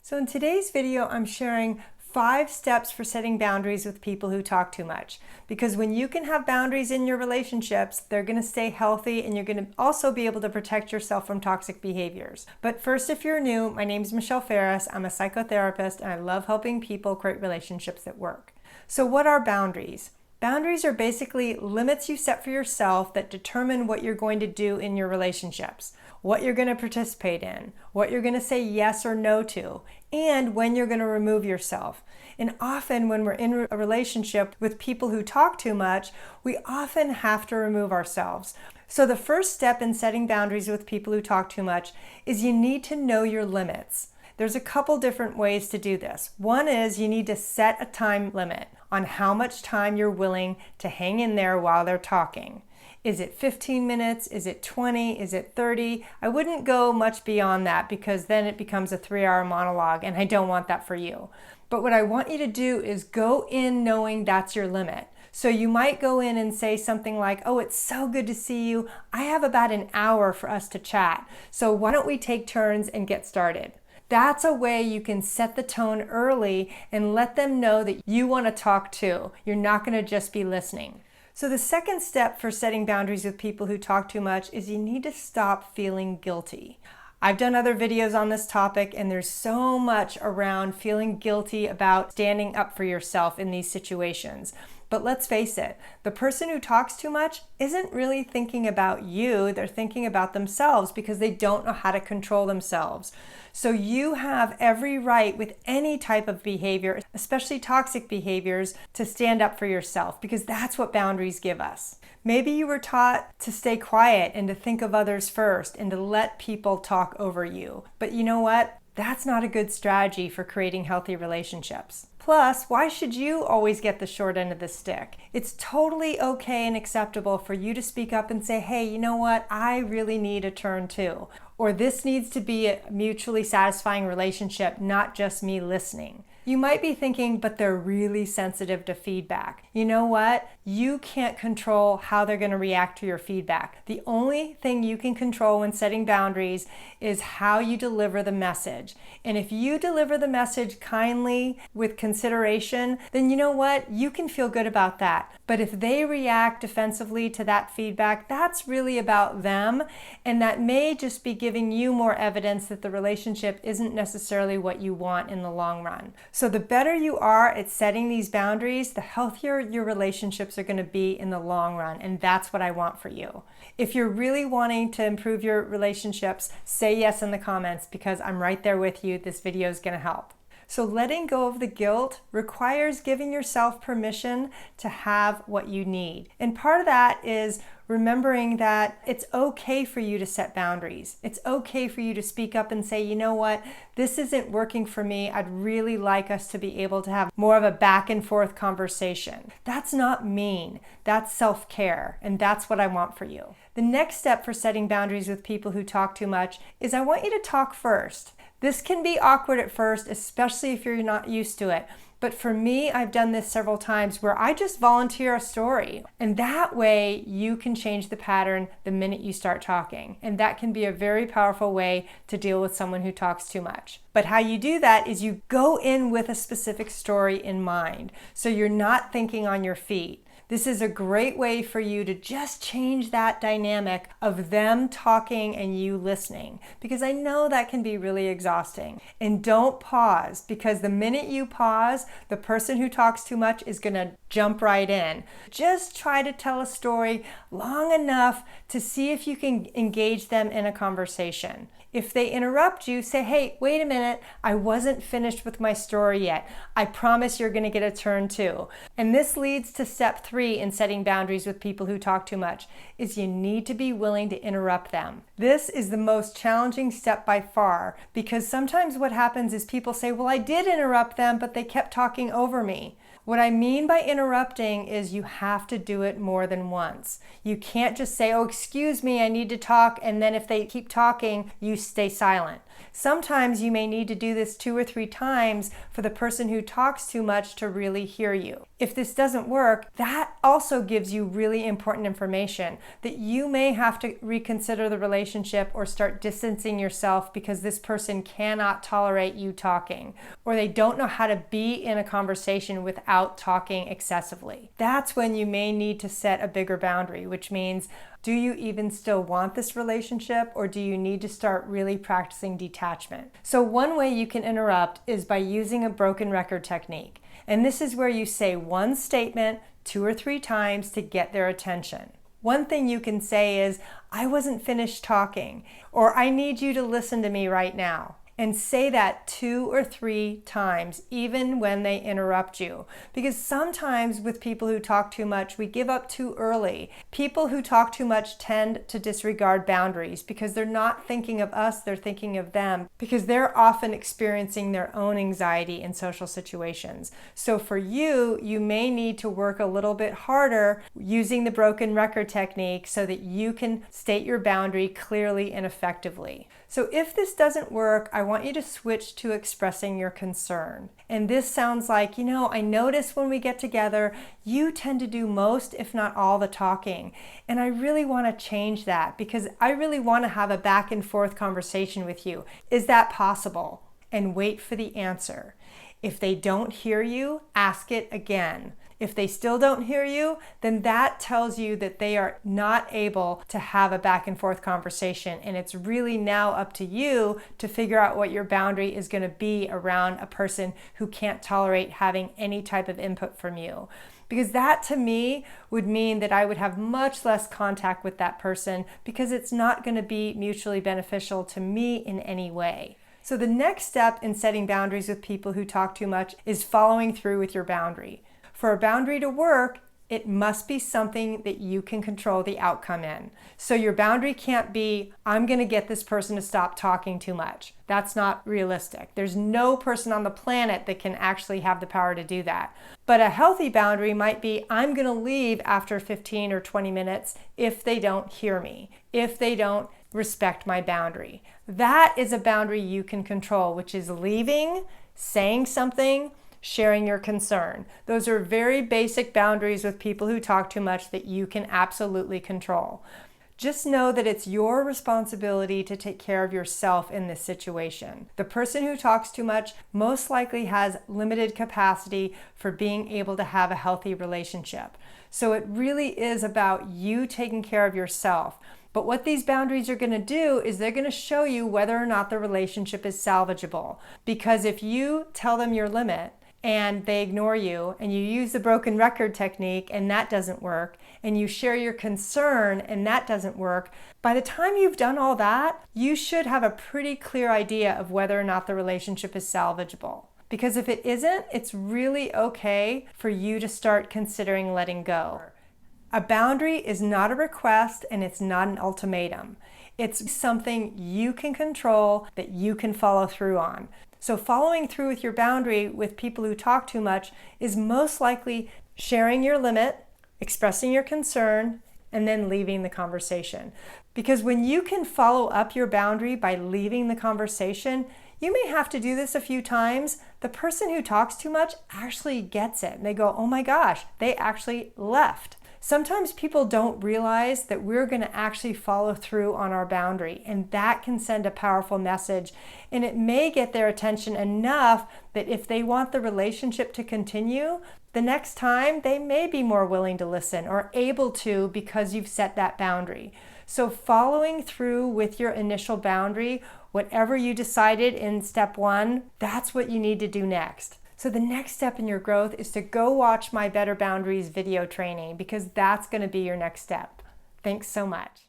So in today's video, I'm sharing 5 steps for setting boundaries with people who talk too much. Because when you can have boundaries in your relationships, they're going to stay healthy and you're going to also be able to protect yourself from toxic behaviors. But first, if you're new, my name is Michelle Ferris. I'm a psychotherapist and I love helping people create relationships that work. So what are boundaries? Boundaries are basically limits you set for yourself that determine what you're going to do in your relationships, what you're going to participate in, what you're going to say yes or no to, and when you're going to remove yourself. And often when we're in a relationship with people who talk too much, we often have to remove ourselves. So the first step in setting boundaries with people who talk too much is you need to know your limits. There's a couple different ways to do this. One is you need to set a time limit on how much time you're willing to hang in there while they're talking. Is it 15 minutes? Is it 20? Is it 30? I wouldn't go much beyond that because then it becomes a 3-hour monologue and I don't want that for you. But what I want you to do is go in knowing that's your limit. So you might go in and say something like, oh, it's so good to see you. I have about an hour for us to chat. So why don't we take turns and get started? That's a way you can set the tone early and let them know that you want to talk too. You're not going to just be listening. So the second step for setting boundaries with people who talk too much is you need to stop feeling guilty. I've done other videos on this topic and there's so much around feeling guilty about standing up for yourself in these situations. But let's face it, the person who talks too much isn't really thinking about you, they're thinking about themselves because they don't know how to control themselves. So you have every right with any type of behavior, especially toxic behaviors, to stand up for yourself because that's what boundaries give us. Maybe you were taught to stay quiet and to think of others first and to let people talk over you. But you know what? That's not a good strategy for creating healthy relationships. Plus, why should you always get the short end of the stick? It's totally okay and acceptable for you to speak up and say, hey, you know what? I really need a turn too. Or this needs to be a mutually satisfying relationship, not just me listening. You might be thinking, but they're really sensitive to feedback. You know what? You can't control how they're going to react to your feedback. The only thing you can control when setting boundaries is how you deliver the message. And if you deliver the message kindly with consideration, then you know what? You can feel good about that. But if they react defensively to that feedback, that's really about them. And that may just be giving you more evidence that the relationship isn't necessarily what you want in the long run. So the better you are at setting these boundaries, the healthier your relationships are going to be in the long run. And that's what I want for you. If you're really wanting to improve your relationships, say yes in the comments because I'm right there with you. This video is going to help. So letting go of the guilt requires giving yourself permission to have what you need. And part of that is remembering that it's okay for you to set boundaries. It's okay for you to speak up and say, you know what, this isn't working for me. I'd really like us to be able to have more of a back and forth conversation. That's not mean. That's self-care. And that's what I want for you. The next step for setting boundaries with people who talk too much is I want you to talk first. This can be awkward at first, especially if you're not used to it. But for me, I've done this several times where I just volunteer a story. And that way you can change the pattern the minute you start talking. And that can be a very powerful way to deal with someone who talks too much. But how you do that is you go in with a specific story in mind. So you're not thinking on your feet. This is a great way for you to just change that dynamic of them talking and you listening, because I know that can be really exhausting. And don't pause, because the minute you pause, the person who talks too much is going to jump right in. Just try to tell a story long enough to see if you can engage them in a conversation. If they interrupt you, say, hey, wait a minute, I wasn't finished with my story yet. I promise you're going to get a turn too. And this leads to step 3 in setting boundaries with people who talk too much, is you need to be willing to interrupt them. This is the most challenging step by far, because sometimes what happens is people say, well, I did interrupt them, but they kept talking over me. What I mean by interrupting is you have to do it more than once. You can't just say, oh, excuse me, I need to talk, and then if they keep talking, you stay silent. Sometimes you may need to do this 2 or 3 times for the person who talks too much to really hear you. If this doesn't work, that also gives you really important information that you may have to reconsider the relationship or start distancing yourself because this person cannot tolerate you talking, or they don't know how to be in a conversation without talking excessively. That's when you may need to set a bigger boundary, which means, do you even still want this relationship, or do you need to start really practicing detachment? So one way you can interrupt is by using a broken record technique. And this is where you say one statement 2 or 3 times to get their attention. One thing you can say is, I wasn't finished talking, or I need you to listen to me right now. And say that 2 or 3 times, even when they interrupt you. Because sometimes with people who talk too much, we give up too early. People who talk too much tend to disregard boundaries because they're not thinking of us, they're thinking of them, because they're often experiencing their own anxiety in social situations. So for you, you may need to work a little bit harder using the broken record technique so that you can state your boundary clearly and effectively. So if this doesn't work, I want you to switch to expressing your concern. And this sounds like, I notice when we get together, you tend to do most, if not all, the talking. And I really want to change that because I really want to have a back and forth conversation with you. Is that possible? And wait for the answer. If they don't hear you, ask it again. If they still don't hear you, then that tells you that they are not able to have a back and forth conversation. And it's really now up to you to figure out what your boundary is going to be around a person who can't tolerate having any type of input from you. Because that to me would mean that I would have much less contact with that person because it's not going to be mutually beneficial to me in any way. So the next step in setting boundaries with people who talk too much is following through with your boundary. For a boundary to work, it must be something that you can control the outcome in. So your boundary can't be, I'm going to get this person to stop talking too much. That's not realistic. There's no person on the planet that can actually have the power to do that. But a healthy boundary might be, I'm going to leave after 15 or 20 minutes if they don't hear me, if they don't respect my boundary. That is a boundary you can control, which is leaving, saying something, sharing your concern. Those are very basic boundaries with people who talk too much that you can absolutely control. Just know that it's your responsibility to take care of yourself in this situation. The person who talks too much most likely has limited capacity for being able to have a healthy relationship. So it really is about you taking care of yourself. But what these boundaries are going to do is they're going to show you whether or not the relationship is salvageable. Because if you tell them your limit, and they ignore you, and you use the broken record technique and that doesn't work, and you share your concern and that doesn't work, by the time you've done all that, you should have a pretty clear idea of whether or not the relationship is salvageable. Because if it isn't, it's really okay for you to start considering letting go. A boundary is not a request and it's not an ultimatum. It's something you can control that you can follow through on. So following through with your boundary with people who talk too much is most likely sharing your limit, expressing your concern, and then leaving the conversation. Because when you can follow up your boundary by leaving the conversation, you may have to do this a few times. The person who talks too much actually gets it. And they go, oh my gosh, they actually left. Sometimes people don't realize that we're going to actually follow through on our boundary, and that can send a powerful message, and it may get their attention enough that if they want the relationship to continue, the next time they may be more willing to listen or able to because you've set that boundary. So following through with your initial boundary, whatever you decided in step 1, that's what you need to do next. So the next step in your growth is to go watch my Better Boundaries video training because that's going to be your next step. Thanks so much.